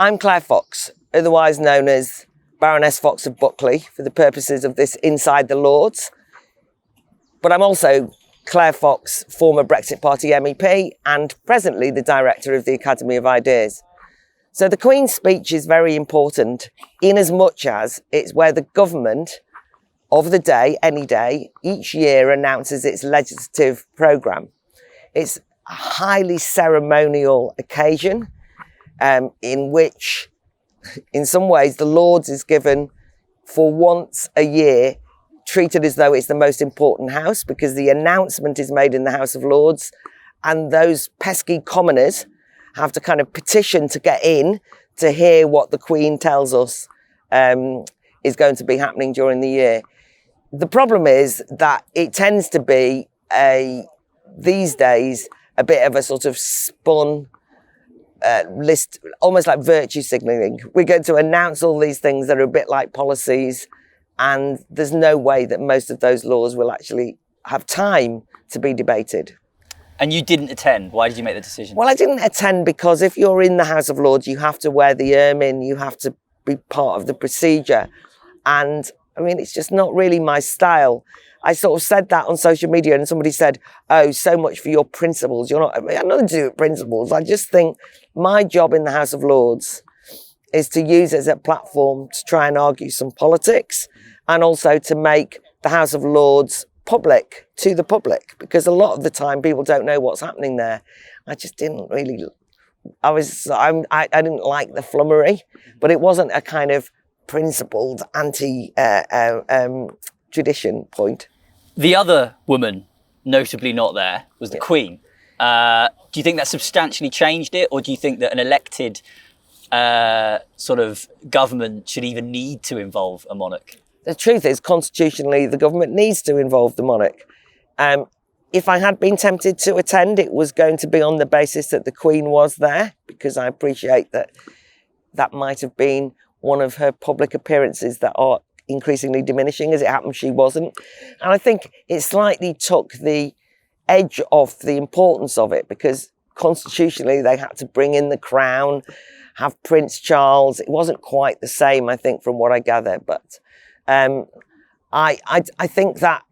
I'm Claire Fox, otherwise known as Baroness of Buckley for the purposes of this Inside the Lords. But I'm also Claire Fox, former Brexit Party MEP and presently the director of the Academy of Ideas. So the Queen's speech is very important in as much as it's where the government of the day, any day, each year announces its legislative programme. It's a highly ceremonial occasion in which, in some ways, the Lords is given for once a year, treated as though it's the most important house because the announcement is made in the House of Lords and those pesky commoners have to kind of petition to get in to hear what the Queen tells us is going to be happening during the year. The problem is that it tends to be, these days, a bit of a sort of spun list, almost like virtue signalling. We're going to announce all these things that are a bit like policies, and there's no way that most of those laws will actually have time to be debated. And you didn't attend. Why did you make the decision? Well, I didn't attend because if you're in the House of Lords, you have to wear the ermine, you have to be part of the procedure. And I mean, it's just not really my style. I sort of said that on social media and somebody said, oh, so much for your principles. You're not, I have nothing to do with principles. I just think my job in the House of Lords is to use it as a platform to try and argue some politics and also to make the House of Lords public to the public, because a lot of the time people don't know what's happening there. I just didn't really, I didn't like the flummery, but it wasn't a kind of principled anti-tradition point. The other woman, notably not there, was the Queen. Do you think that substantially changed it, or do you think that an elected sort of government should even need to involve a monarch? The truth is, constitutionally, the government needs to involve the monarch. If I had been tempted to attend, it was going to be on the basis that the Queen was there, because I appreciate that that might have been one of her public appearances that are increasingly diminishing. As it happened, she wasn't. And I think it slightly took the edge off the importance of it, because constitutionally they had to bring in the crown, have Prince Charles. It wasn't quite the same, I think, from what I gather. But I think that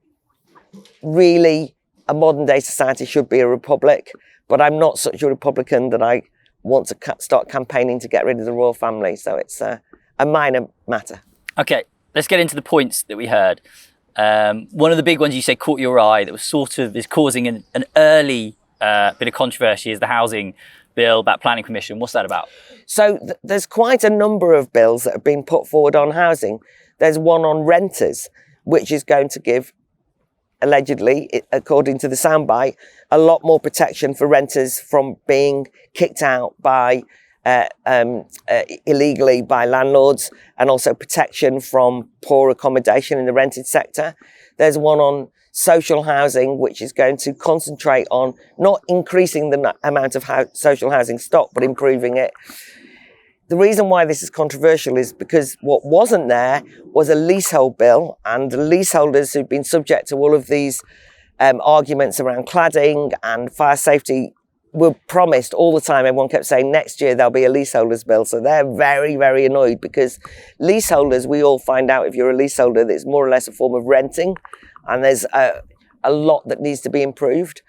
really a modern day society should be a republic, but I'm not such a Republican that I want to start campaigning to get rid of the royal family. So it's a minor matter. Okay, let's get into the points that we heard. One of the big ones you said caught your eye that was sort of is causing an early bit of controversy is the housing bill, that planning permission. What's that about? So there's quite a number of bills that have been put forward on housing. There's one on renters, which is going to give, allegedly, according to the soundbite, a lot more protection for renters from being kicked out by illegally by landlords, and also protection from poor accommodation in the rented sector. There's one on social housing, which is going to concentrate on not increasing the amount of social housing stock, but improving it. The reason why this is controversial is because what wasn't there was a leasehold bill, and the leaseholders who've been subject to all of these arguments around cladding and fire safety were promised all the time. Everyone kept saying next year there'll be a leaseholders bill. So they're very, very annoyed, because leaseholders, we all find out if you're a leaseholder, that it's more or less a form of renting, and there's a lot that needs to be improved.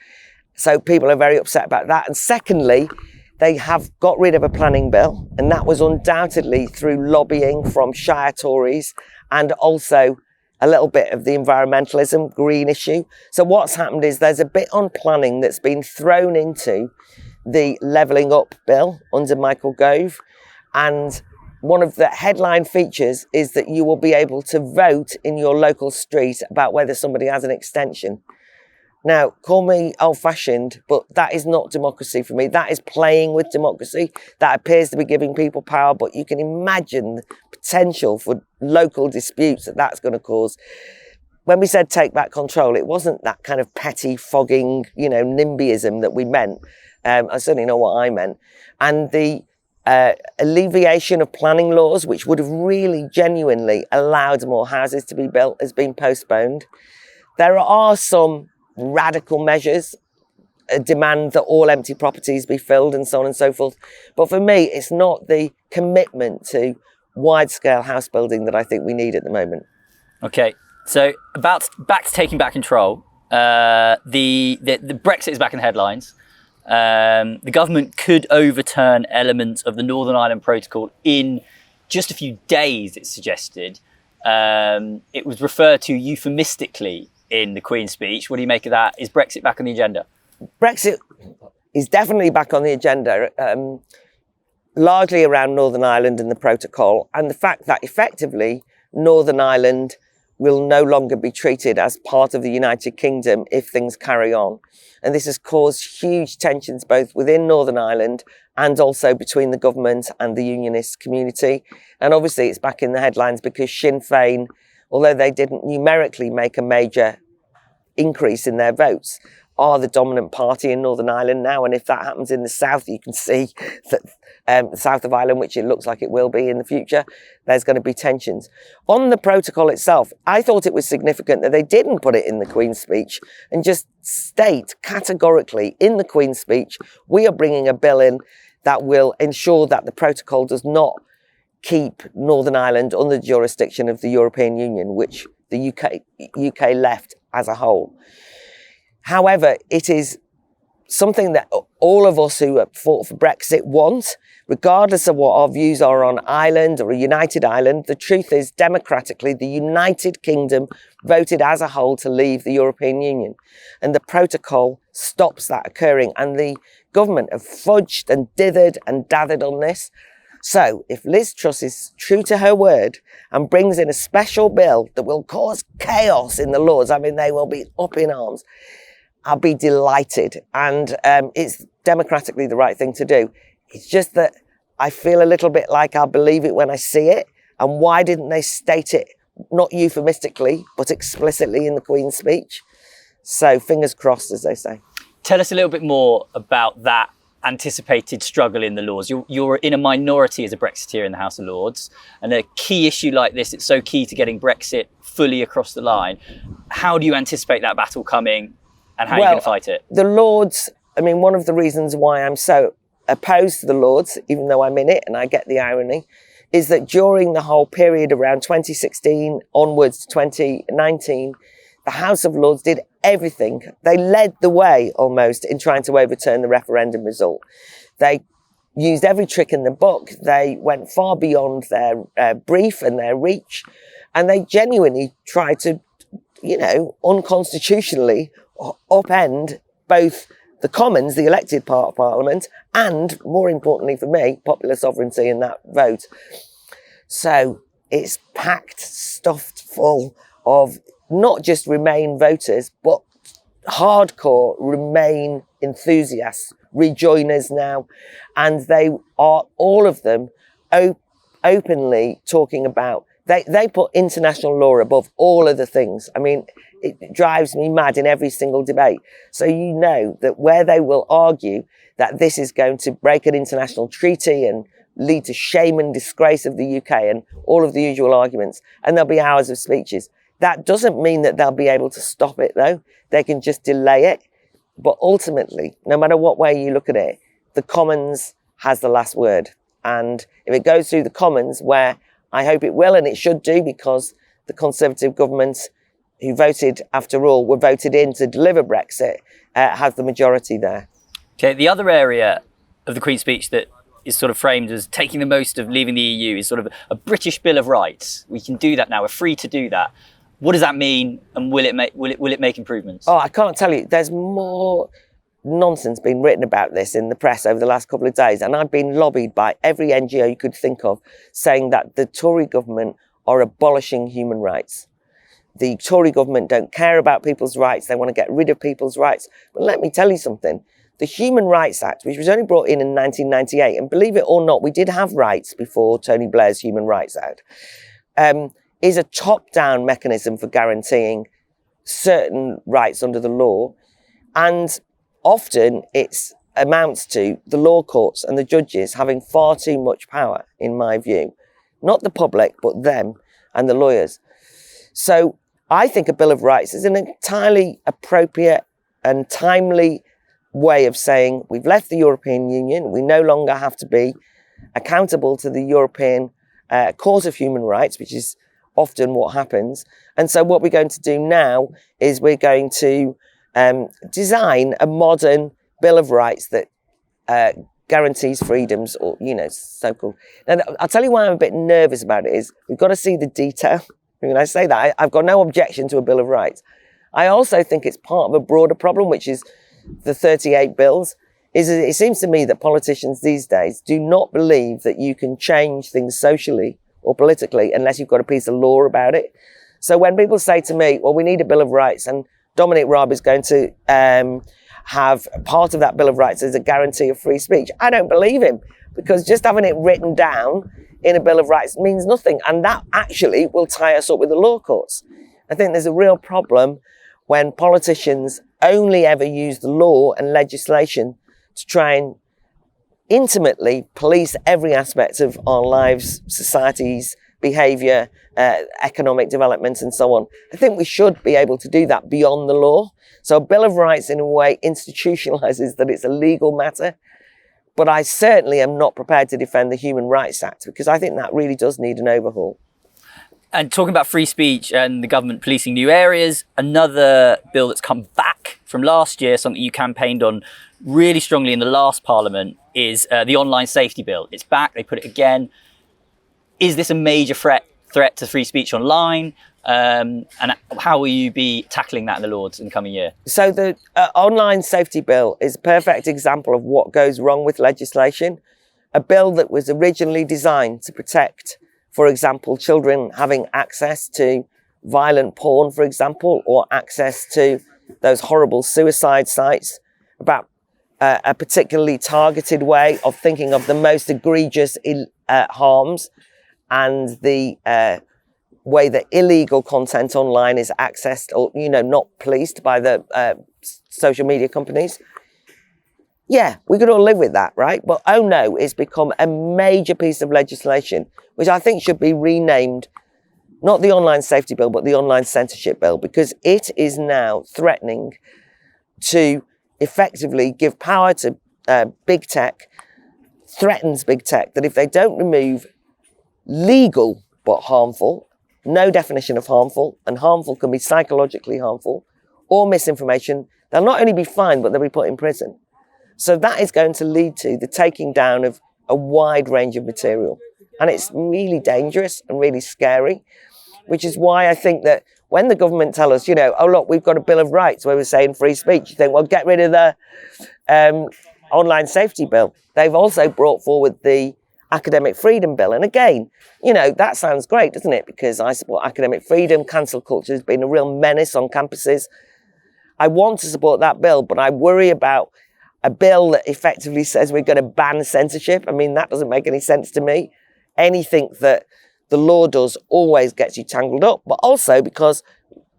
So people are very upset about that. And secondly, they have got rid of a planning bill, and that was undoubtedly through lobbying from Shire Tories and also a little bit of the environmentalism, green issue. So what's happened is there's a bit on planning that's been thrown into the Levelling Up bill under Michael Gove. And one of the headline features is that you will be able to vote in your local street about whether somebody has an extension. Now, call me old-fashioned, but that is not democracy for me. That is playing with democracy. That appears to be giving people power, but you can imagine the potential for local disputes that that's going to cause. When we said take back control, it wasn't that kind of petty, fogging, NIMBYism that we meant. I certainly know what I meant. And the alleviation of planning laws, which would have really genuinely allowed more houses to be built, has been postponed. There are some radical measures a demand that all empty properties be filled and so on and so forth. But for me, it's not the commitment to wide-scale house building that I think we need at the moment. Okay, so back to taking back control. The Brexit is back in the headlines. The government could overturn elements of the Northern Ireland Protocol in just a few days, it's suggested. It was referred to euphemistically in the Queen's speech. What do you make of that? Is Brexit back on the agenda? Brexit is definitely back on the agenda, largely around Northern Ireland and the protocol, and the fact that effectively Northern Ireland will no longer be treated as part of the United Kingdom if things carry on. And this has caused huge tensions both within Northern Ireland and also between the government and the unionist community. And obviously it's back in the headlines because Sinn Féin, although they didn't numerically make a major increase in their votes, are the dominant party in Northern Ireland now. And if that happens in the south, you can see that the south of Ireland, which it looks like it will be in the future, there's going to be tensions. On the protocol itself, I thought it was significant that they didn't put it in the Queen's speech and just state categorically in the Queen's speech, we are bringing a bill in that will ensure that the protocol does not keep Northern Ireland under the jurisdiction of the European Union, which the UK left as a whole. However, it is something that all of us who have fought for Brexit want, regardless of what our views are on Ireland or a united Ireland. The truth is, democratically, the United Kingdom voted as a whole to leave the European Union. And the protocol stops that occurring. And the government have fudged and dithered and dathered on this. So if Liz Truss is true to her word and brings in a special bill that will cause chaos in the Lords, I mean, they will be up in arms, I'll be delighted. And it's democratically the right thing to do. It's just that I feel a little bit like I'll believe it when I see it. And why didn't they state it, not euphemistically, but explicitly in the Queen's speech? So fingers crossed, as they say. Tell us a little bit more about that anticipated struggle in the Lords. You're in a minority as a Brexiteer in the House of Lords, and a key issue like this, it's so key to getting Brexit fully across the line. How do you anticipate that battle coming, and how are you going to fight it? The Lords, I mean, one of the reasons why I'm so opposed to the Lords, even though I'm in it and I get the irony, is that during the whole period around 2016 onwards to 2019, the House of Lords did everything. They led the way almost in trying to overturn the referendum result. They used every trick in the book. They went far beyond their brief and their reach. And they genuinely tried to, unconstitutionally upend both the Commons, the elected part of Parliament, and, more importantly for me, popular sovereignty in that vote. So it's packed, stuffed full of not just Remain voters, but hardcore Remain enthusiasts, rejoiners now. And they are, all of them, openly talking about, they put international law above all other things. I mean, it drives me mad in every single debate. So you know that where they will argue that this is going to break an international treaty and lead to shame and disgrace of the UK and all of the usual arguments, and there'll be hours of speeches. That doesn't mean that they'll be able to stop it, though. They can just delay it. But ultimately, no matter what way you look at it, the Commons has the last word. And if it goes through the Commons, where I hope it will, and it should do, because the Conservative government, who voted, after all, were voted in to deliver Brexit, have the majority there. Okay, the other area of the Queen's speech that is sort of framed as taking the most of leaving the EU is sort of a British Bill of Rights. We can do that now. We're free to do that. What does that mean, and will it make improvements? Oh, I can't tell you. There's more nonsense being written about this in the press over the last couple of days, and I've been lobbied by every NGO you could think of, saying that the Tory government are abolishing human rights. The Tory government don't care about people's rights. They want to get rid of people's rights. But let me tell you something. The Human Rights Act, which was only brought in 1998, and believe it or not, we did have rights before Tony Blair's Human Rights Act, is a top-down mechanism for guaranteeing certain rights under the law. And often it amounts to the law courts and the judges having far too much power, in my view. Not the public, but them and the lawyers. So I think a Bill of Rights is an entirely appropriate and timely way of saying we've left the European Union, we no longer have to be accountable to the European cause of human rights, which is often what happens. And so what we're going to do now is we're going to design a modern Bill of Rights that guarantees freedoms, or, so-called. And I'll tell you why I'm a bit nervous about it is we've got to see the detail. When I say that, I've got no objection to a Bill of Rights. I also think it's part of a broader problem, which is the 38 bills. It seems to me that politicians these days do not believe that you can change things socially or politically unless you've got a piece of law about it. So when people say to me, well, we need a Bill of Rights, and Dominic Raab is going to have part of that Bill of Rights as a guarantee of free speech, I don't believe him, because just having it written down in a Bill of Rights means nothing. And that actually will tie us up with the law courts. I think there's a real problem when politicians only ever use the law and legislation to try and intimately police every aspect of our lives, societies, behaviour, economic development and so on. I think we should be able to do that beyond the law. So a Bill of Rights in a way institutionalises that it's a legal matter. But I certainly am not prepared to defend the Human Rights Act, because I think that really does need an overhaul. And talking about free speech and the government policing new areas, another bill that's come back from last year, something you campaigned on really strongly in the last Parliament, is the Online Safety Bill. It's back, they put it again. Is this a major threat to free speech online? And how will you be tackling that in the Lords in the coming year? So the Online Safety Bill is a perfect example of what goes wrong with legislation. A bill that was originally designed to protect, for example, children having access to violent porn, for example, or access to those horrible suicide sites, about a particularly targeted way of thinking of the most egregious harms, and the way that illegal content online is accessed or, not policed by the social media companies. Yeah, we could all live with that, right? But oh no, it's become a major piece of legislation, which I think should be renamed, not the Online Safety Bill, but the Online Censorship Bill, because it is now threatening to effectively give power to big tech, threatens big tech, that if they don't remove legal but harmful, no definition of harmful, and harmful can be psychologically harmful, or misinformation, they'll not only be fined, but they'll be put in prison. So that is going to lead to the taking down of a wide range of material. And it's really dangerous and really scary, which is why I think that when the government tell us, oh, look, we've got a Bill of Rights where we're saying free speech, you think, well, get rid of the Online Safety Bill. They've also brought forward the Academic Freedom Bill. And again, that sounds great, doesn't it? Because I support academic freedom. Cancel culture has been a real menace on campuses. I want to support that bill, but I worry about a bill that effectively says we're going to ban censorship. I mean, that doesn't make any sense to me. Anything that the law does always gets you tangled up, but also because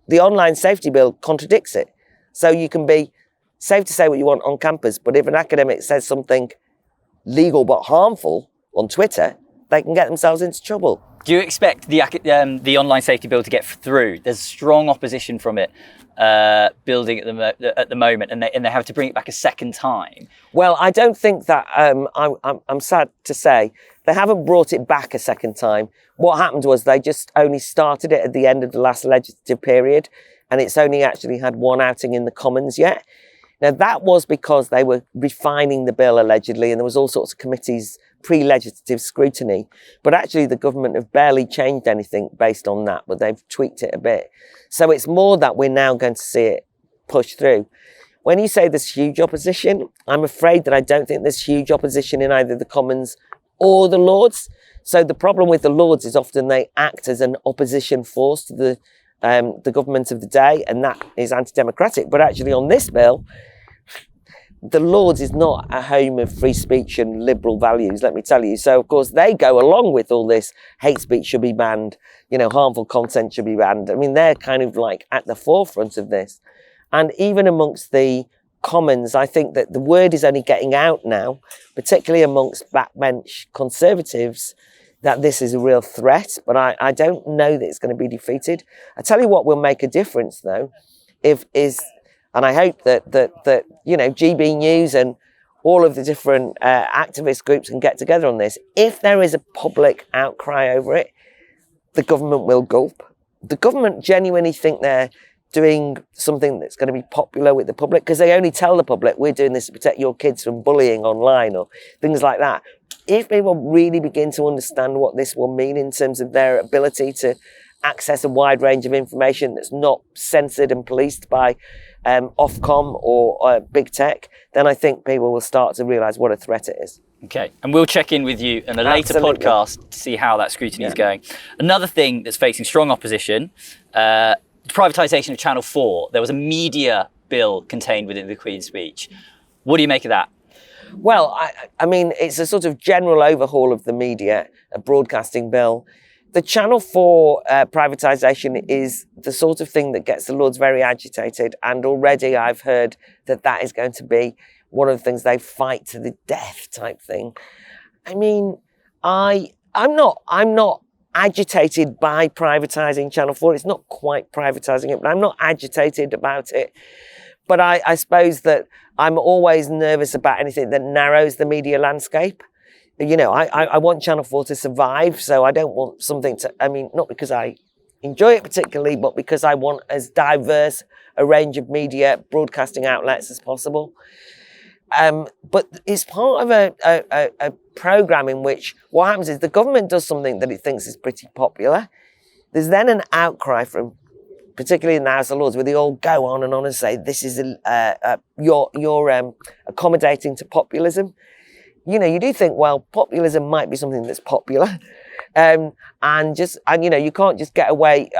the Online Safety Bill contradicts it. So you can be safe to say what you want on campus, but if an academic says something legal but harmful on Twitter, they can get themselves into trouble. Do you expect the Online Safety Bill to get through? There's strong opposition from it building at the moment, and they have to bring it back a second time. Well, I don't think that, I'm sad to say, they haven't brought it back a second time. What happened was they just only started it at the end of the last legislative period, and it's only actually had one outing in the Commons yet. Now, that was because they were refining the bill, allegedly, and there was all sorts of committees, pre-legislative scrutiny. But actually, the government have barely changed anything based on that, but they've tweaked it a bit. So it's more that we're now going to see it push through. When you say there's huge opposition, I'm afraid that I don't think there's huge opposition in either the Commons or the Lords. So the problem with the Lords is often they act as an opposition force to the government of the day, and that is anti-democratic. But actually on this bill, the Lords is not a home of free speech and liberal values, let me tell you. So, of course, they go along with all this. Hate speech should be banned, harmful content should be banned. I mean, they're kind of like at the forefront of this. And even amongst the Commons, I think that the word is only getting out now, particularly amongst backbench Conservatives, that this is a real threat. But I don't know that it's going to be defeated. I tell you what will make a difference, though, is And I hope that you know, GB News and all of the different activist groups can get together on this. If there is a public outcry over it, the government will gulp. The government genuinely think they're doing something that's going to be popular with the public, because they only tell the public, we're doing this to protect your kids from bullying online or things like that. If people really begin to understand what this will mean in terms of their ability to access a wide range of information that's not censored and policed by Ofcom or big tech, then I think people will start to realise what a threat it is. Okay, and we'll check in with you in a later podcast to see how that scrutiny is going. Another thing that's facing strong opposition, privatisation of Channel 4. There was a media bill contained within the Queen's speech. What do you make of that? Well, I mean, it's a sort of general overhaul of the media, a broadcasting bill. The Channel 4 privatisation is the sort of thing that gets the Lords very agitated, and already I've heard that that is going to be one of the things they fight to the death type thing. I mean, I'm not agitated by privatising Channel 4. It's not quite privatising it, but I'm not agitated about it. But I suppose that I'm always nervous about anything that narrows the media landscape. You know, I want Channel 4 to survive, so I don't want something to, I mean, not because I enjoy it particularly, but because I want as diverse a range of media broadcasting outlets as possible. But it's part of a programme in which what happens is the government does something that it thinks is pretty popular. There's then an outcry from, particularly in the House of Lords, where they all go on and say, this is, you're accommodating to populism. You know, you do think, well, populism might be something that's popular. And you know, you can't just get away.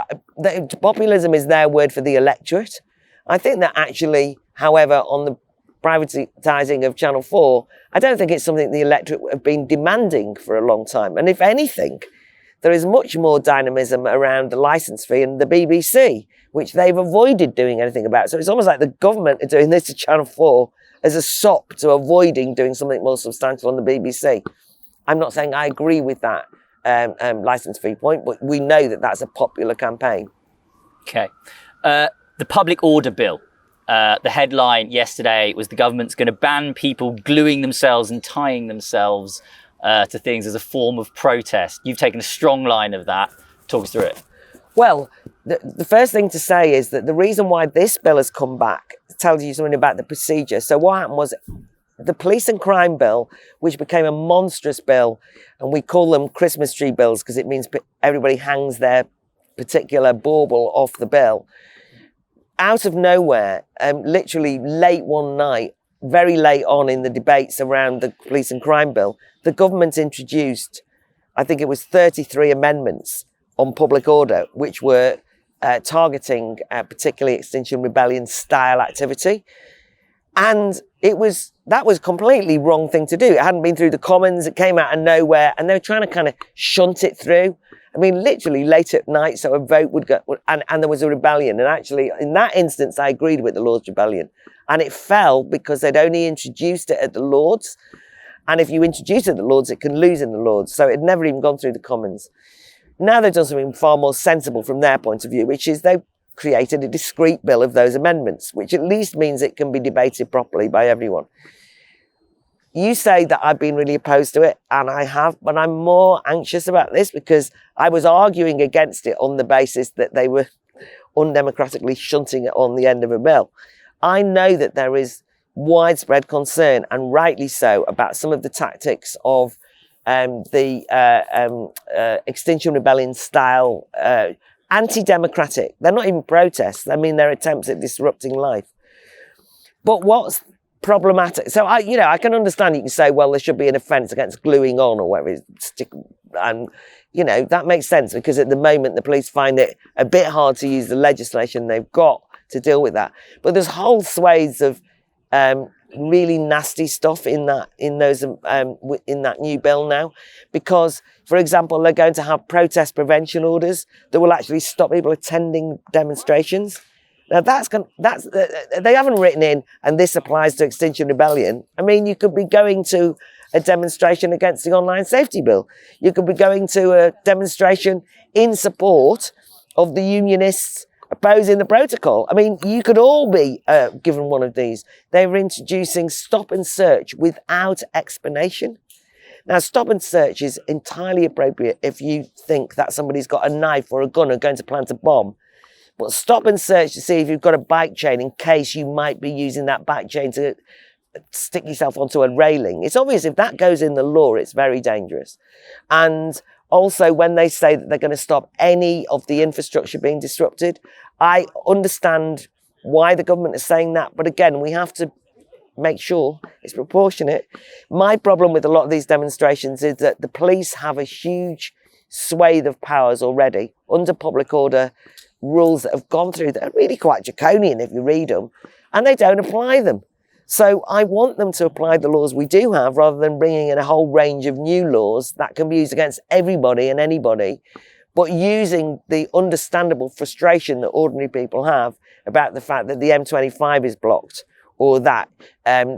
Populism is their word for the electorate. I think that actually, however, on the privatising of Channel 4, I don't think it's something the electorate have been demanding for a long time. And if anything, there is much more dynamism around the licence fee and the BBC, which they've avoided doing anything about. So it's almost like the government are doing this to Channel 4 as a sop to avoiding doing something more substantial on the BBC. I'm not saying I agree with that licence fee point, but we know that that's a popular campaign. Okay. The Public Order Bill. The headline yesterday was the government's going to ban people gluing themselves and tying themselves to things as a form of protest. You've taken a strong line of that. Talk us through it. Well, the first thing to say is that the reason why this bill has come back tells you something about the procedure. So what happened was the police and crime bill, which became a monstrous bill, and we call them Christmas tree bills because it means everybody hangs their particular bauble off the bill. Out of nowhere, literally late one night, very late on in the debates around the police and crime bill, the government introduced, I think it was 33 amendments on public order, which were targeting particularly Extinction Rebellion style activity. And that was a completely wrong thing to do. It hadn't been through the Commons, it came out of nowhere, and they were trying to kind of shunt it through. I mean, literally late at night, so a vote would go, and there was a rebellion. And actually, in that instance, I agreed with the Lords' rebellion. And it fell because they'd only introduced it at the Lords. And if you introduce it at the Lords, it can lose in the Lords. So it never even gone through the Commons. Now they've done something far more sensible from their point of view, which is they've created a discrete bill of those amendments, which at least means it can be debated properly by everyone. You say that I've been really opposed to it, and I have, but I'm more anxious about this because I was arguing against it on the basis that they were undemocratically shunting it on the end of a bill. I know that there is widespread concern, and rightly so, about some of the tactics of the Extinction Rebellion style anti-democratic. They're not even protests. I mean, they're attempts at disrupting life. But what's problematic? So I can understand you can say, well, there should be an offence against gluing on or whatever. And that makes sense because at the moment the police find it a bit hard to use the legislation they've got to deal with that. But there's whole swathes of really nasty stuff in that new bill now, because, for example, they're going to have protest prevention orders that will actually stop people attending demonstrations. Now they haven't written in, and this applies to Extinction Rebellion. I mean, you could be going to a demonstration against the online safety bill. You could be going to a demonstration in support of the unionists opposing the protocol. I mean, you could all be given one of these. They were introducing stop and search without explanation. Now, stop and search is entirely appropriate if you think that somebody's got a knife or a gun or going to plant a bomb. But stop and search to see if you've got a bike chain in case you might be using that bike chain to stick yourself onto a railing. It's obvious if that goes in the law, it's very dangerous. And also, when they say that they're going to stop any of the infrastructure being disrupted, I understand why the government is saying that. But again, we have to make sure it's proportionate. My problem with a lot of these demonstrations is that the police have a huge swathe of powers already under public order rules that have gone through that are really quite draconian if you read them, and they don't apply them. So I want them to apply the laws we do have rather than bringing in a whole range of new laws that can be used against everybody and anybody, but using the understandable frustration that ordinary people have about the fact that the M25 is blocked, or that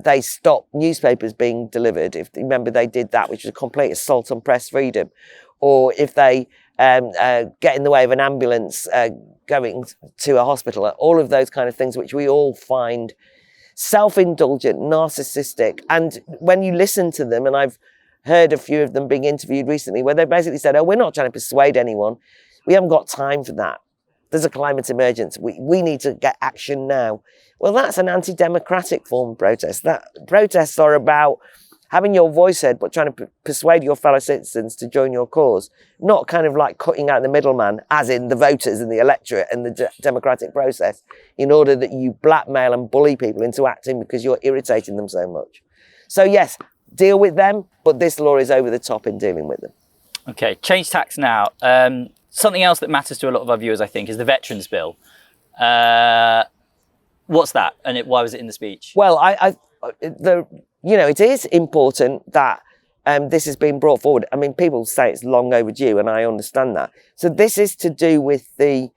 they stop newspapers being delivered. If you remember, they did that, which was a complete assault on press freedom. Or if they get in the way of an ambulance going to a hospital, all of those kind of things, which we all find self-indulgent, narcissistic. And when you listen to them, and I've heard a few of them being interviewed recently, where they basically said, oh, we're not trying to persuade anyone. We haven't got time for that. There's a climate emergency. We need to get action now. Well, that's an anti-democratic form of protest. That protests are about having your voice heard, but trying to persuade your fellow citizens to join your cause, not kind of like cutting out the middleman, as in the voters and the electorate and the democratic process, in order that you blackmail and bully people into acting because you're irritating them so much. So yes, deal with them, but this law is over the top in dealing with them. Okay, change tax now. Something else that matters to a lot of our viewers, I think, is the Veterans Bill. What's that, and why was it in the speech? Well, it is important that this has been brought forward. I mean, people say it's long overdue, and I understand that. So this is to do with the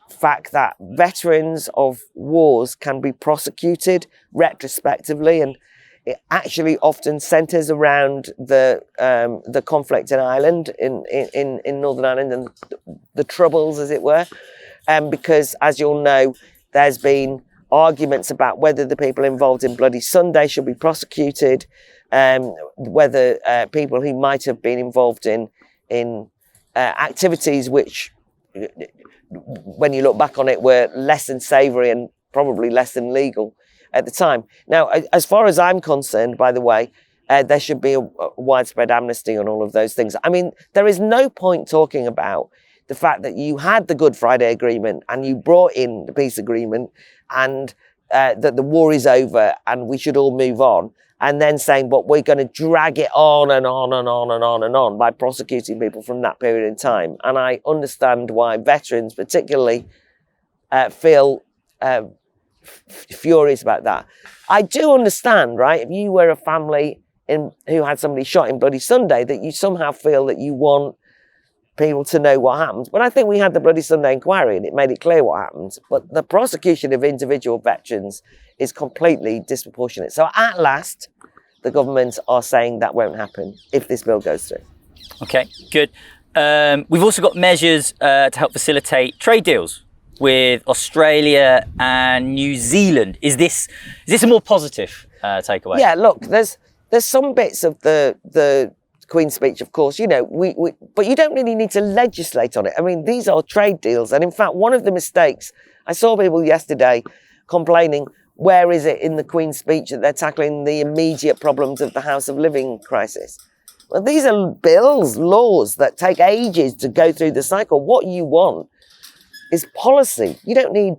fact that veterans of wars can be prosecuted retrospectively, and it actually often centres around the conflict in Ireland, in Northern Ireland, and the Troubles, as it were. Because, as you'll know, there's been arguments about whether the people involved in Bloody Sunday should be prosecuted, whether people who might have been involved in activities which, when you look back on it, were less than savoury and probably less than legal at the time. Now, as far as I'm concerned, by the way, there should be a widespread amnesty on all of those things. I mean, there is no point talking about the fact that you had the Good Friday Agreement and you brought in the peace agreement and that the war is over and we should all move on, and then saying, but we're going to drag it on and on and on and on and on by prosecuting people from that period in time. And I understand why veterans particularly feel furious about that. I do understand, right, if you were a family who had somebody shot in Bloody Sunday, that you somehow feel that you want people to know what happened. But I think we had the Bloody Sunday inquiry and it made it clear what happened. But the prosecution of individual veterans is completely disproportionate. So at last, the government are saying that won't happen if this bill goes through. Okay, good. We've also got measures to help facilitate trade deals with Australia and New Zealand. Is this a more positive takeaway? Yeah, look, there's some bits of the Queen's speech, of course, but you don't really need to legislate on it. I mean, these are trade deals. And in fact, one of the mistakes, I saw people yesterday complaining, where is it in the Queen's speech that they're tackling the immediate problems of the house of living crisis? Well, these are bills, laws that take ages to go through the cycle. What you want is policy. You don't need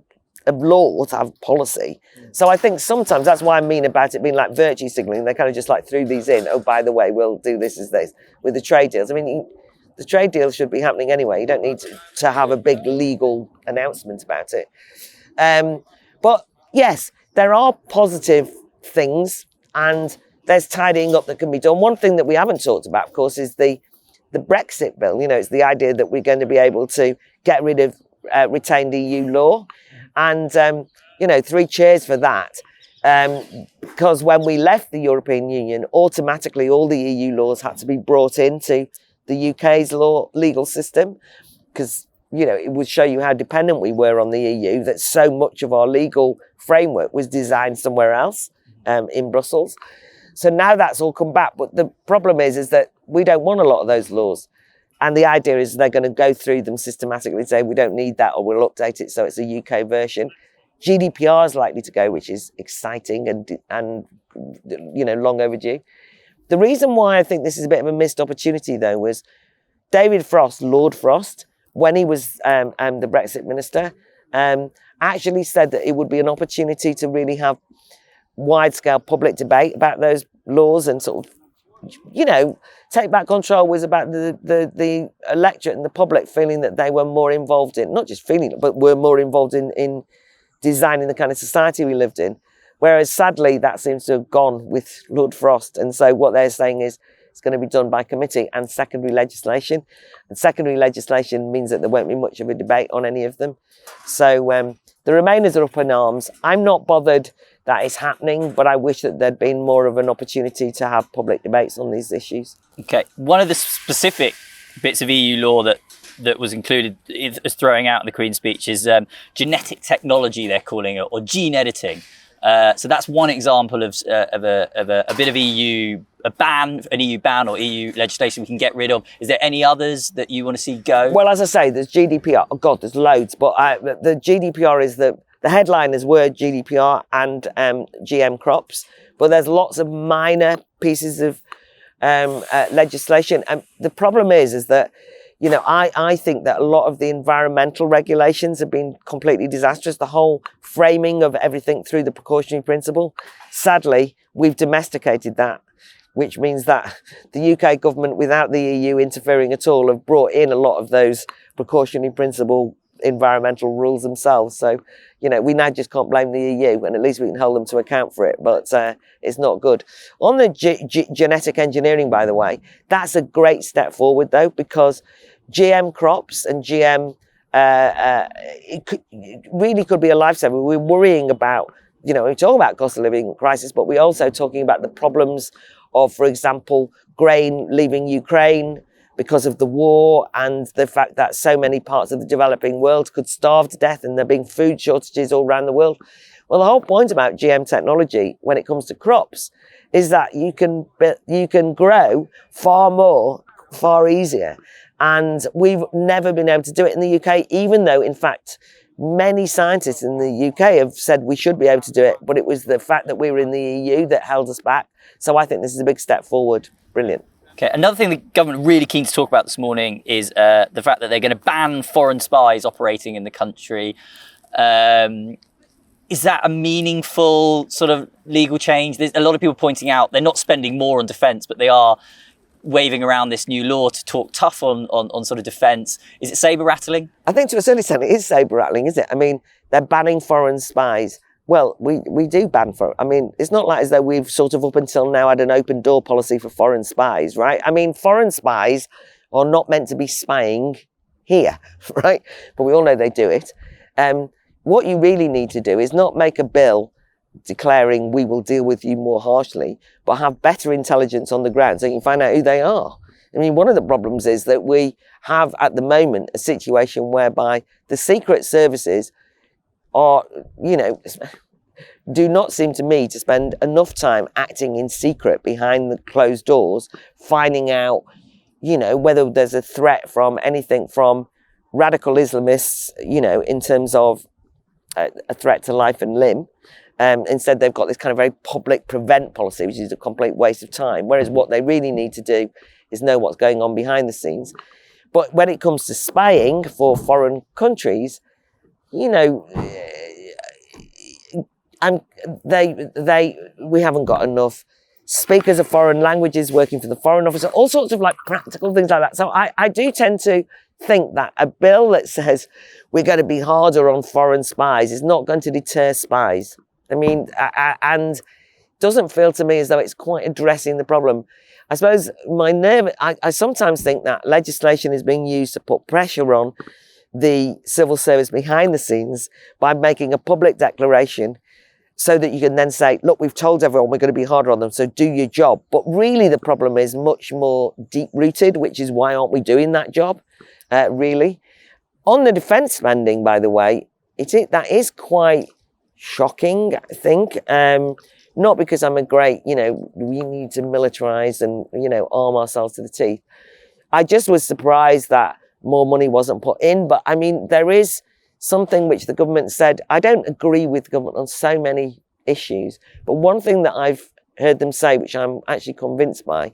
a law to have policy. So I think sometimes that's why I mean about it being like virtue signalling. They kind of just like threw these in. Oh, by the way, we'll do this as this with the trade deals. I mean, the trade deals should be happening anyway. You don't need to have a big legal announcement about it. But yes, there are positive things and there's tidying up that can be done. One thing that we haven't talked about, of course, is the Brexit bill. It's the idea that we're going to be able to get rid of retained EU law. And, 3 cheers for that. Because when we left the European Union, automatically all the EU laws had to be brought into the UK's legal system. Because, it would show you how dependent we were on the EU, that so much of our legal framework was designed somewhere else, in Brussels. So now that's all come back. But the problem is that we don't want a lot of those laws. And the idea is they're going to go through them systematically and say, we don't need that, or we'll update it so it's a UK version. GDPR is likely to go, which is exciting and long overdue. The reason why I think this is a bit of a missed opportunity, though, was David Frost, Lord Frost, when he was the Brexit minister, actually said that it would be an opportunity to really have wide-scale public debate about those laws and sort of, take back control. Was about the electorate and the public feeling that they were more involved in, not just feeling it, but were more involved in designing the kind of society we lived in. Whereas sadly, that seems to have gone with Lord Frost. And so what they're saying is it's going to be done by committee and secondary legislation. And secondary legislation means that there won't be much of a debate on any of them. So the Remainers are up in arms. I'm not bothered that it's happening, but I wish that there'd been more of an opportunity to have public debates on these issues. Okay. One of the specific bits of EU law that was included as throwing out in the Queen's speech is genetic technology, they're calling it, or gene editing. So that's one example of a bit of an EU ban or EU legislation we can get rid of. Is there any others that you want to see go? Well, as I say, there's GDPR. Oh God, there's loads. But the GDPR is the headline is word GDPR and GM crops. But there's lots of minor pieces of legislation. And the problem is that, I think that a lot of the environmental regulations have been completely disastrous. The whole framing of everything through the precautionary principle. Sadly, we've domesticated that, which means that the UK government, without the EU interfering at all, have brought in a lot of those precautionary principle environmental rules themselves. So, we now just can't blame the EU, and at least we can hold them to account for it. But it's not good. On the genetic engineering, by the way, that's a great step forward, though, because GM crops and GM, it really could be a lifesaver. We're worrying about, we talk about cost of living crisis, but we're also talking about the problems of, for example, grain leaving Ukraine because of the war, and the fact that so many parts of the developing world could starve to death, and there being food shortages all around the world. Well, the whole point about GM technology when it comes to crops is that you can grow far more, far easier. And we've never been able to do it in the UK, even though, in fact, many scientists in the UK have said we should be able to do it. But it was the fact that we were in the EU that held us back. So I think this is a big step forward. Brilliant. Okay, another thing the government are really keen to talk about this morning is the fact that they're going to ban foreign spies operating in the country. Is that a meaningful sort of legal change? There's a lot of people pointing out they're not spending more on defence, but they are waving around this new law to talk tough on sort of defence. Is it sabre rattling? I think to a certain extent it is sabre rattling, is it? I mean, they're banning foreign spies. Well, we do ban it's not like as though we've sort of up until now had an open door policy for foreign spies, right? I mean, foreign spies are not meant to be spying here, right? But we all know they do it. What you really need to do is not make a bill declaring we will deal with you more harshly, but have better intelligence on the ground so you can find out who they are. I mean, one of the problems is that we have at the moment a situation whereby the secret services are, do not seem to me to spend enough time acting in secret behind the closed doors, finding out, whether there's a threat from anything from radical Islamists, in terms of a threat to life and limb. Instead, they've got this kind of very public prevent policy, which is a complete waste of time. Whereas what they really need to do is know what's going on behind the scenes. But when it comes to spying for foreign countries, and we haven't got enough speakers of foreign languages working for the Foreign Office, all sorts of practical things like that. So I do tend to think that a bill that says we're going to be harder on foreign spies is not going to deter spies. I mean, and doesn't feel to me as though it's quite addressing the problem. I suppose I sometimes think that legislation is being used to put pressure on the civil service behind the scenes by making a public declaration so that you can then say, look, we've told everyone we're going to be harder on them, so do your job. But really the problem is much more deep-rooted, which is why aren't we doing that job, really? On the defence spending, by the way, that is quite shocking, I think. Not because I'm a great, we need to militarise and, arm ourselves to the teeth. I just was surprised that more money wasn't put in. But I mean, there is something which the government said. I don't agree with the government on so many issues. But one thing that I've heard them say, which I'm actually convinced by,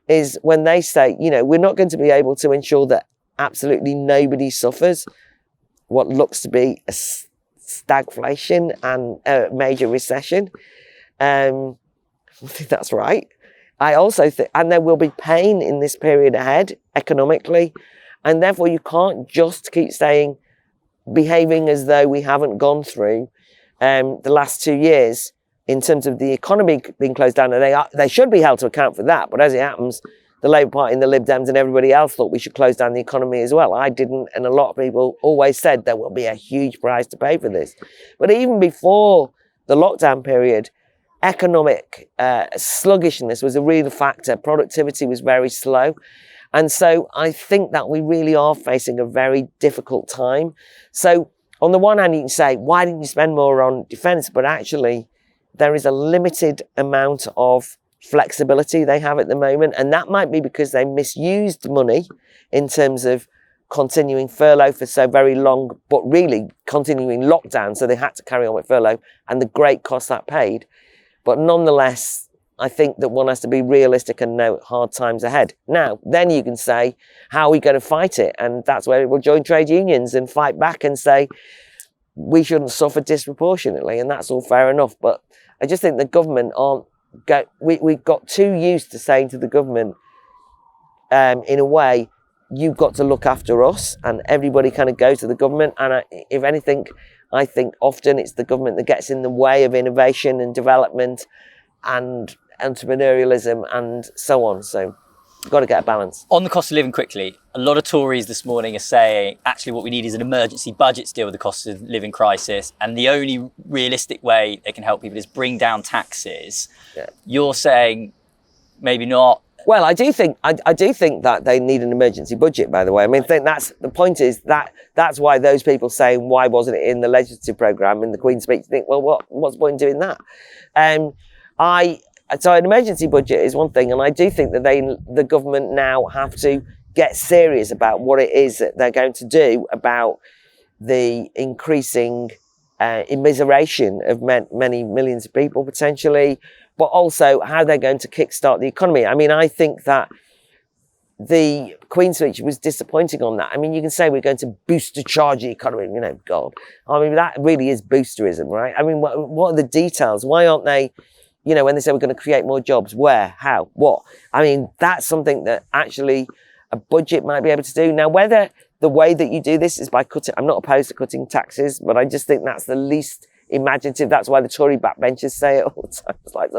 is when they say, we're not going to be able to ensure that absolutely nobody suffers what looks to be a stagflation and a major recession. I think that's right. I also think, and there will be pain in this period ahead economically, and therefore you can't just keep behaving as though we haven't gone through the last 2 years in terms of the economy being closed down, and they should be held to account for that. But as it happens, the Labour Party and the Lib Dems and everybody else thought we should close down the economy as well. I didn't, and a lot of people always said there will be a huge price to pay for this. But even before the lockdown period, economic sluggishness was a real factor. Productivity was very slow. And so I think that we really are facing a very difficult time. So on the one hand, you can say, why didn't you spend more on defence? But actually, there is a limited amount of flexibility they have at the moment. And that might be because they misused money in terms of continuing furlough for so very long, but really continuing lockdown. So they had to carry on with furlough and the great cost that paid. But nonetheless, I think that one has to be realistic and know hard times ahead. Now, then you can say, how are we going to fight it? And that's where we'll join trade unions and fight back and say, we shouldn't suffer disproportionately. And that's all fair enough. But I just think the government we got too used to saying to the government, in a way, you've got to look after us, and everybody kind of goes to the government. And if anything, I think often it's the government that gets in the way of innovation and development and entrepreneurialism and so on. So you've got to get a balance. On the cost of living quickly, a lot of Tories this morning are saying, actually what we need is an emergency budget to deal with the cost of living crisis. And the only realistic way they can help people is bring down taxes. Yeah. You're saying maybe not. Well, I do think that they need an emergency budget, by the way. I mean, I think the point is that's why those people saying, why wasn't it in the legislative programme in the Queen's speech, think, well, what's the point in doing that? So an emergency budget is one thing, and I do think that the government now have to get serious about what it is that they're going to do about the increasing immiseration of many millions of people potentially, but also how they're going to kickstart the economy. I mean, I think that the Queen's speech was disappointing on that. I mean, you can say we're going to booster-charge the economy, God. I mean, that really is boosterism, right? I mean, what are the details? Why aren't they, when they say we're going to create more jobs, where, how, what? I mean, that's something that actually a budget might be able to do. Now, whether the way that you do this is by cutting, I'm not opposed to cutting taxes, but I just think that's the least imaginative. That's why the Tory backbenchers say it all the time. It's like,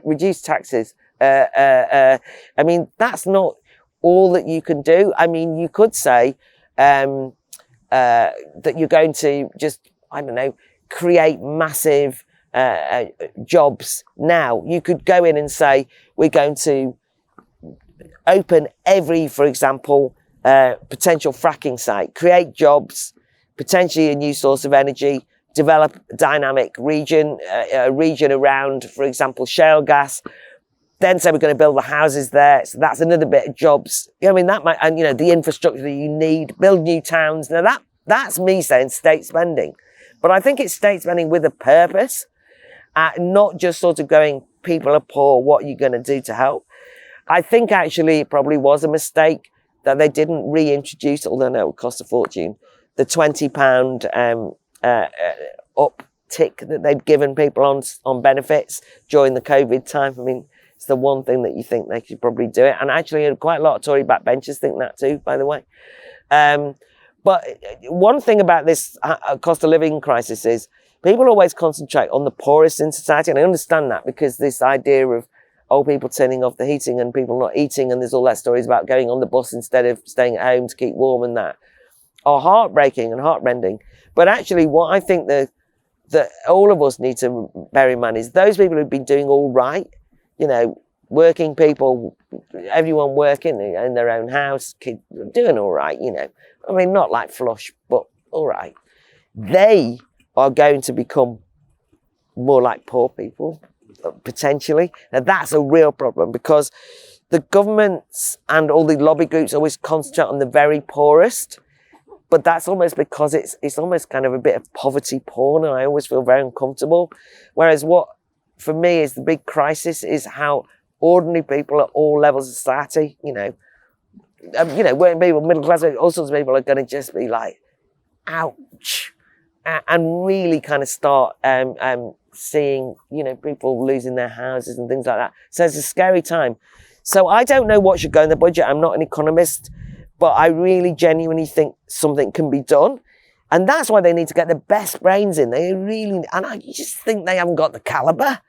reduce taxes. I mean, that's not all that you can do. I mean, you could say that you're going to just, create massive jobs now. You could go in and say, we're going to open every, for example, potential fracking site, create jobs, potentially a new source of energy, develop a dynamic region, a region around, for example, shale gas, then say we're going to build the houses there. So that's another bit of jobs. I mean, that might, and the infrastructure that you need, build new towns. Now that's me saying state spending. But I think it's state spending with a purpose, not just sort of going, people are poor, what are you going to do to help? I think actually it probably was a mistake that they didn't reintroduce, although no, it would cost a fortune, the £20 uptick that they'd given people on benefits during the COVID time. I mean, it's the one thing that you think they could probably do it. And actually, quite a lot of Tory backbenchers think that too, by the way. But one thing about this cost of living crisis is people always concentrate on the poorest in society. And I understand that, because this idea of old people turning off the heating and people not eating, and there's all that stories about going on the bus instead of staying at home to keep warm and that, are heartbreaking and heartrending. But actually, what I think that all of us need to bear in mind is those people who've been doing all right, working people, everyone working in their own house, doing all right, I mean, not like flush, but all right. They are going to become more like poor people, potentially. Now, that's a real problem because the governments and all the lobby groups always concentrate on the very poorest, but that's almost because it's almost kind of a bit of poverty porn, and I always feel very uncomfortable. Whereas what, for me, is the big crisis is how ordinary people at all levels of society, working people, middle class, all sorts of people are going to just be like, ouch, and really kind of start seeing, people losing their houses and things like that. So it's a scary time. So I don't know what should go in the budget. I'm not an economist, but I really genuinely think something can be done. And that's why they need to get the best brains in. And I just think they haven't got the caliber.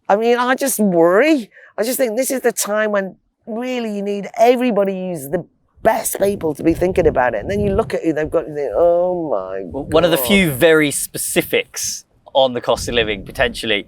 I mean, I just worry. I just think this is the time when really you need everybody who's the best people to be thinking about it. And then you look at who they've got and think, oh my God. One of the few very specifics on the cost of living potentially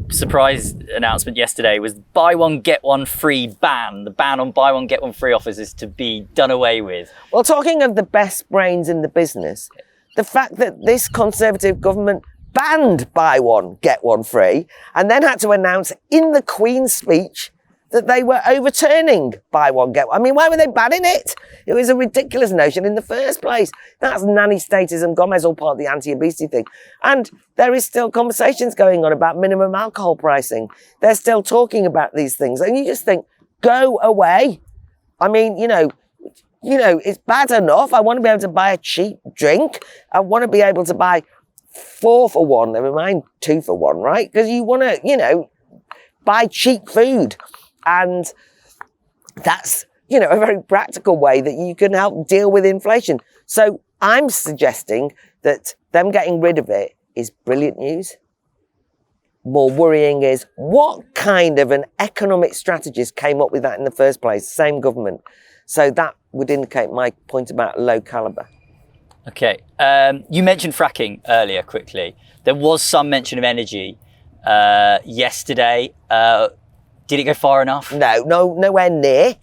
surprise announcement yesterday was buy one, get one free ban. The ban on buy one, get one free offers is to be done away with. Well, talking of the best brains in the business, the fact that this Conservative government banned buy one, get one free, and then had to announce in the Queen's speech that they were overturning buy one, get one. I mean, why were they banning it? It was a ridiculous notion in the first place. That's nanny statism. Gomez, all part of the anti-obesity thing. And there is still conversations going on about minimum alcohol pricing. They're still talking about these things. And you just think, go away. I mean, it's bad enough. I want to be able to buy a cheap drink. I want to be able to buy 4 for 1, never mind 2 for 1, right? Because you want to, buy cheap food. And that's, a very practical way that you can help deal with inflation. So I'm suggesting that them getting rid of it is brilliant news. More worrying is what kind of an economic strategist came up with that in the first place? Same government. So that would indicate my point about low caliber. Okay. You mentioned fracking earlier quickly. There was some mention of energy yesterday. Did it go far enough? No, nowhere near.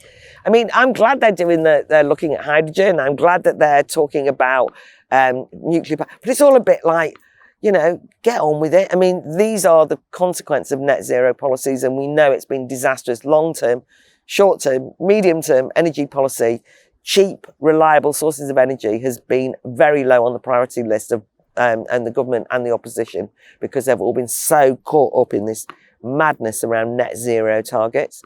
I mean, I'm glad they're looking at hydrogen. I'm glad that they're talking about nuclear power. But it's all a bit like, get on with it. I mean, these are the consequence of net zero policies, and we know it's been disastrous. Long-term, short-term, medium-term energy policy, cheap, reliable sources of energy has been very low on the priority list of and the government and the opposition, because they've all been so caught up in this madness around net zero targets.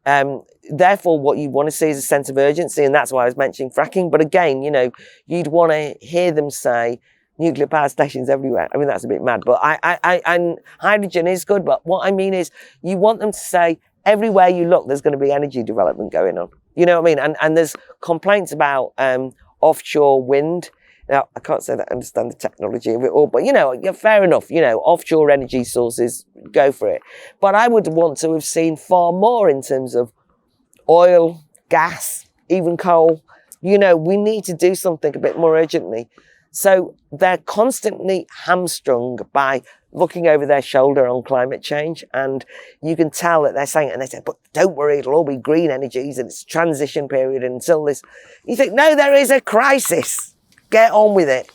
Therefore, what you want to see is a sense of urgency, and that's why I was mentioning fracking. But again, you'd want to hear them say nuclear power stations everywhere. I mean, that's a bit mad, but and hydrogen is good. But what I mean is, you want them to say everywhere you look, there's going to be energy development going on. You know what I mean? And there's complaints about offshore wind. Now, I can't say that I understand the technology of it all, but, fair enough, offshore energy sources, go for it. But I would want to have seen far more in terms of oil, gas, even coal. We need to do something a bit more urgently. So they're constantly hamstrung by looking over their shoulder on climate change. And you can tell that they're saying it, and they say, but don't worry, it'll all be green energies and it's a transition period until this. You think, no, there is a crisis. Get on with it.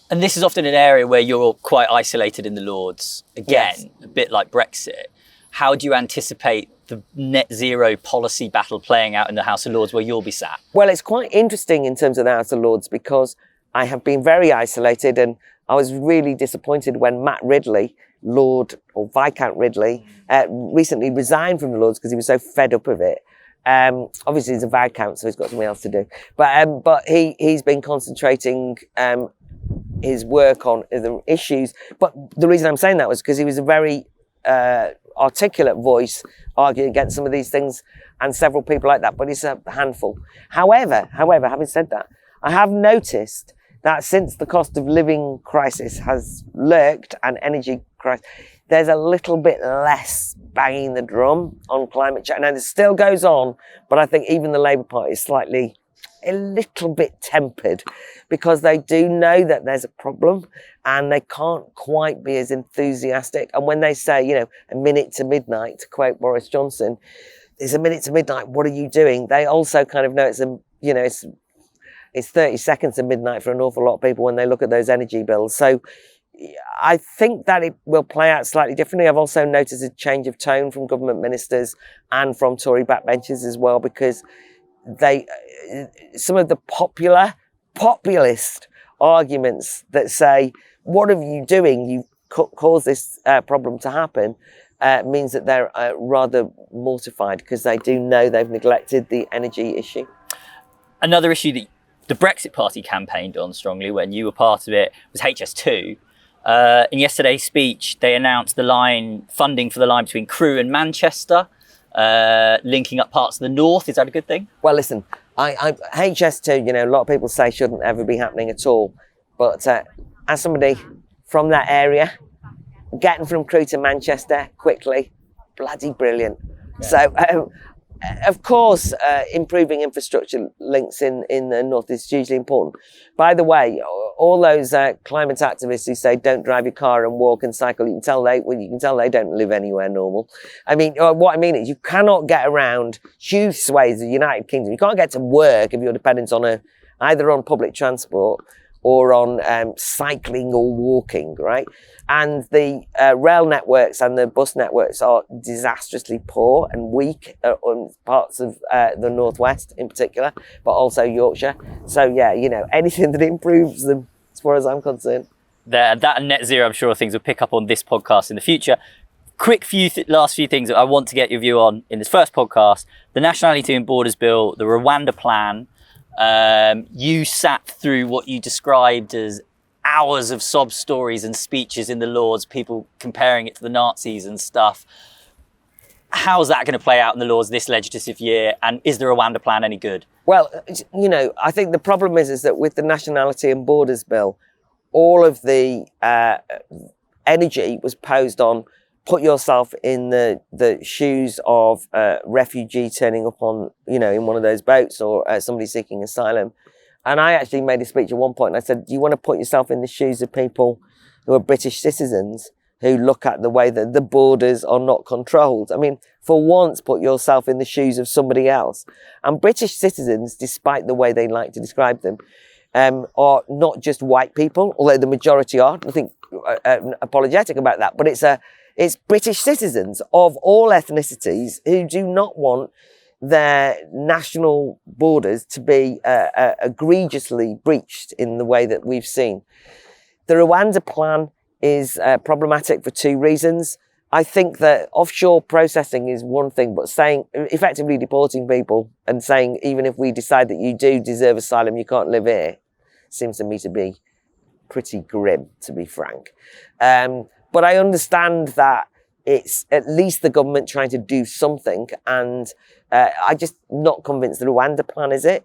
And this is often an area where you're quite isolated in the Lords. Again, yes. A bit like Brexit. How do you anticipate the net zero policy battle playing out in the House of Lords where you'll be sat? Well, it's quite interesting in terms of the House of Lords, because I have been very isolated, and I was really disappointed when Matt Ridley, Lord or Viscount Ridley, recently resigned from the Lords because he was so fed up of it. Obviously he's a Viscount, so he's got something else to do. But he's been concentrating his work on the issues. But the reason I'm saying that was because he was a very articulate voice arguing against some of these things, and several people like that. But it's a handful. However, having said that, I have noticed that since the cost of living crisis has lurked and energy crisis, there's a little bit less banging the drum on climate change. Now, this still goes on, but I think even the Labour Party is a little bit tempered, because they do know that there's a problem and they can't quite be as enthusiastic. And when they say, a minute to midnight, to quote Boris Johnson, there's a minute to midnight, what are you doing? They also kind of know it's it's 30 seconds to midnight for an awful lot of people when they look at those energy bills. So I think that it will play out slightly differently. I've also noticed a change of tone from government ministers and from Tory backbenchers as well, because some of the populist arguments that say, what are you doing? You've caused this problem to happen, means that they're rather mortified because they do know they've neglected the energy issue. Another issue that the Brexit Party campaigned on strongly when you were part of it was HS2. In yesterday's speech, they announced funding for the line between Crewe and Manchester, linking up parts of the north. Is that a good thing? Well, listen, HS2, a lot of people say shouldn't ever be happening at all. But as somebody from that area, getting from Crewe to Manchester quickly, bloody brilliant. Yeah. So, of course, improving infrastructure links in the north is hugely important. By the way, all those climate activists who say don't drive your car and walk and cycle, you can tell they don't live anywhere normal. I mean, what I mean is you cannot get around huge swathes of the United Kingdom. You can't get to work if you're dependent on either on public transport or on cycling or walking, right? And the rail networks and the bus networks are disastrously poor and weak on parts of the northwest in particular, but also Yorkshire. So yeah, anything that improves them, as far as I'm concerned. That and net zero, I'm sure things will pick up on this podcast in the future. Quick last few things that I want to get your view on in this first podcast: the Nationality and Borders Bill, the Rwanda plan. You sat through what you described as hours of sob stories and speeches in the Lords, people comparing it to the Nazis and stuff. How's that going to play out in the Lords this legislative year? And is the Rwanda plan any good? Well, I think the problem is that with the Nationality and Borders Bill, all of the energy was posed on put yourself in the shoes of a refugee turning up on, in one of those boats, or somebody seeking asylum. And I actually made a speech at one point and I said, do you want to put yourself in the shoes of people who are British citizens who look at the way that the borders are not controlled? I mean, for once, put yourself in the shoes of somebody else. And British citizens, despite the way they like to describe them, are not just white people, although the majority are. I think apologetic about that, but it's British citizens of all ethnicities who do not want their national borders to be egregiously breached in the way that we've seen. The Rwanda plan is problematic for two reasons. I think that offshore processing is one thing, but effectively deporting people and saying, even if we decide that you do deserve asylum, you can't live here, seems to me to be pretty grim, to be frank. But I understand that it's at least the government trying to do something, and I'm just not convinced the Rwanda plan is it.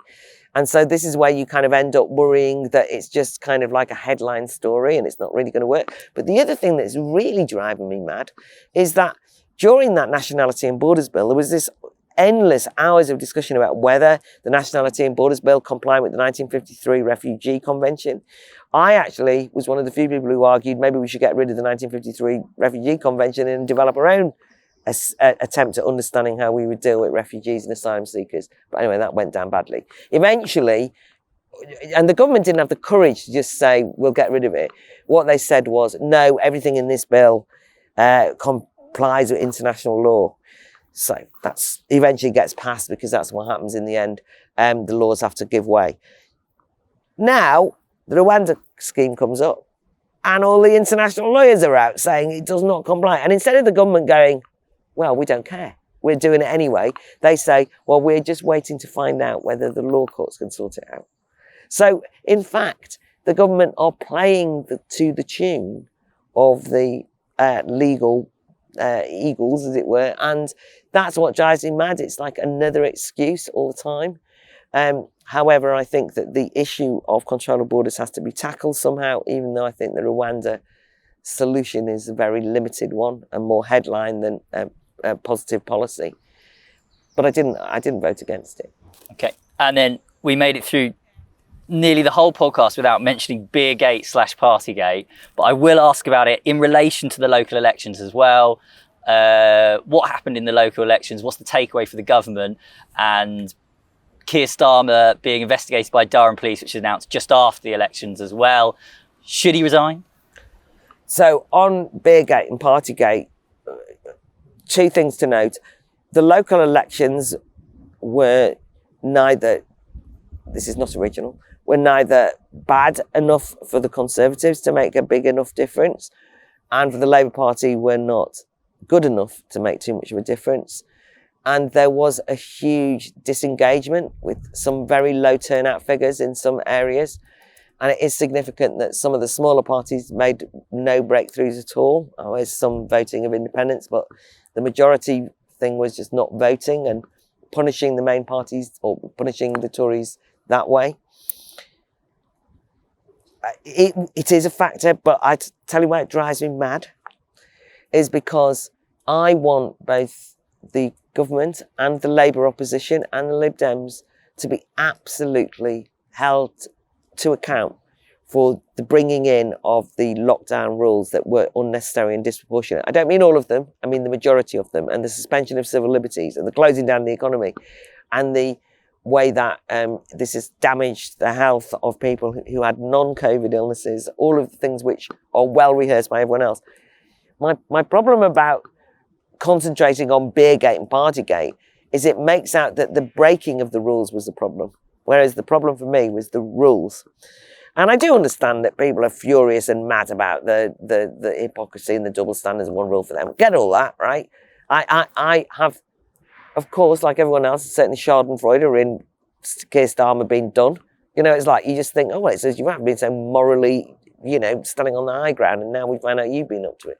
And so this is where you kind of end up worrying that it's just kind of like a headline story and it's not really going to work. But the other thing that's really driving me mad is that during that Nationality and Borders Bill, there was this endless hours of discussion about whether the Nationality and Borders Bill complied with the 1953 Refugee Convention. I actually was one of the few people who argued maybe we should get rid of the 1953 Refugee Convention and develop our own attempt at understanding how we would deal with refugees and asylum seekers. But anyway, that went down badly. Eventually, and the government didn't have the courage to just say, we'll get rid of it. What they said was, no, everything in this bill complies with international law. So that's eventually gets passed because that's what happens in the end. The laws have to give way. Now, the Rwanda scheme comes up and all the international lawyers are out saying it does not comply. And instead of the government going, well, we don't care, we're doing it anyway, they say, well, we're just waiting to find out whether the law courts can sort it out. So, in fact, the government are playing to the tune of the legal eagles, as it were, and that's what drives me mad. It's like another excuse all the time. However, I think that the issue of control of borders has to be tackled somehow, even though I think the Rwanda solution is a very limited one and more headline than positive policy. But I didn't vote against it. Okay, and then we made it through nearly the whole podcast without mentioning Beergate/Partygate, but I will ask about it in relation to the local elections as well. What happened in the local elections? What's the takeaway for the government? And Keir Starmer being investigated by Durham Police, which was announced just after the elections as well. Should he resign? So on Beergate and Partygate, two things to note. The local elections were neither, this is not original, were neither bad enough for the Conservatives to make a big enough difference, and for the Labour Party were not good enough to make too much of a difference. And there was a huge disengagement with some very low turnout figures in some areas. And it is significant that some of the smaller parties made no breakthroughs at all. There's some voting of independents, but the majority thing was just not voting and punishing the main parties or punishing the Tories that way. It is a factor, but I tell you why it drives me mad, is because I want both the government and the Labour opposition and the Lib Dems to be absolutely held to account for the bringing in of the lockdown rules that were unnecessary and disproportionate. I don't mean all of them, I mean the majority of them, and the suspension of civil liberties and the closing down of the economy and the way that this has damaged the health of people who had non-COVID illnesses, all of the things which are well rehearsed by everyone else. My problem about concentrating on Beergate and Partygate is it makes out that the breaking of the rules was the problem, whereas the problem for me was the rules. And I do understand that people are furious and mad about the hypocrisy and the double standards of one rule for them. Get all that, right? I have, of course, like everyone else, certainly Schadenfreude in Keir Starmer being done. You know, it's like you just think, oh, well, it says you haven't been so morally, standing on the high ground, and now we find out you've been up to it.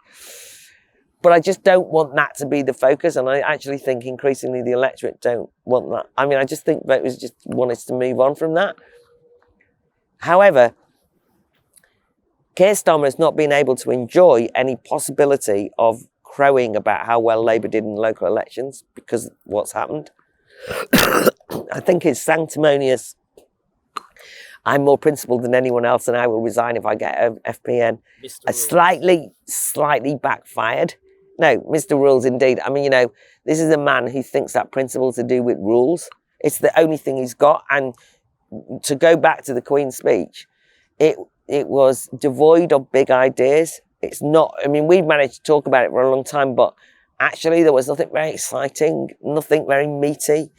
But I just don't want that to be the focus, and I actually think increasingly the electorate don't want that. I mean, I just think voters just want us to move on from that. However, Keir Starmer has not been able to enjoy any possibility of crowing about how well Labour did in local elections because of what's happened. I think it's sanctimonious. I'm more principled than anyone else and I will resign if I get an FPN. Slightly backfired. No, Mr. Rules indeed. I mean, this is a man who thinks that principles to do with rules. It's the only thing he's got. And to go back to the Queen's speech, it was devoid of big ideas. It's not, I mean, we've managed to talk about it for a long time, but actually there was nothing very exciting, nothing very meaty.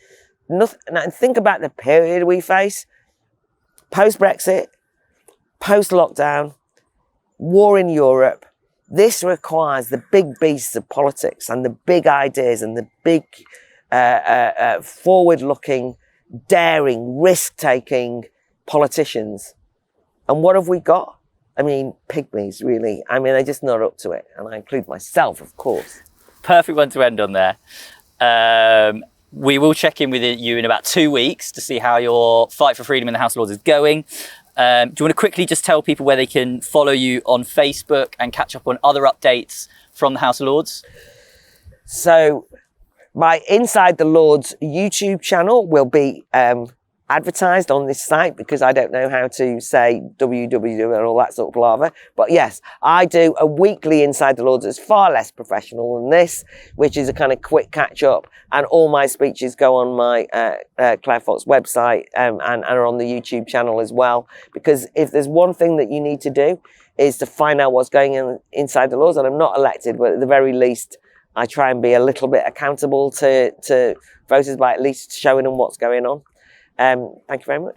Nothing. And think about the period we face. Post-Brexit, post-lockdown, war in Europe. This requires the big beasts of politics and the big ideas and the big forward-looking, daring, risk-taking politicians. And what have we got? I mean, pygmies, really. I mean, they're just not up to it. And I include myself, of course. Perfect one to end on there. We will check in with you in about 2 weeks to see how your fight for freedom in the House of Lords is going. Do you want to quickly just tell people where they can follow you on Facebook and catch up on other updates from the House of Lords? So my Inside the Lords YouTube channel will be advertised on this site because I don't know how to say www and all that sort of palaver. But yes, I do a weekly Inside the Lords that's far less professional than this, which is a kind of quick catch up. And all my speeches go on my Claire Fox website and are on the YouTube channel as well. Because if there's one thing that you need to do is to find out what's going on inside the Lords. And I'm not elected, but at the very least, I try and be a little bit accountable to voters by at least showing them what's going on. Thank you very much.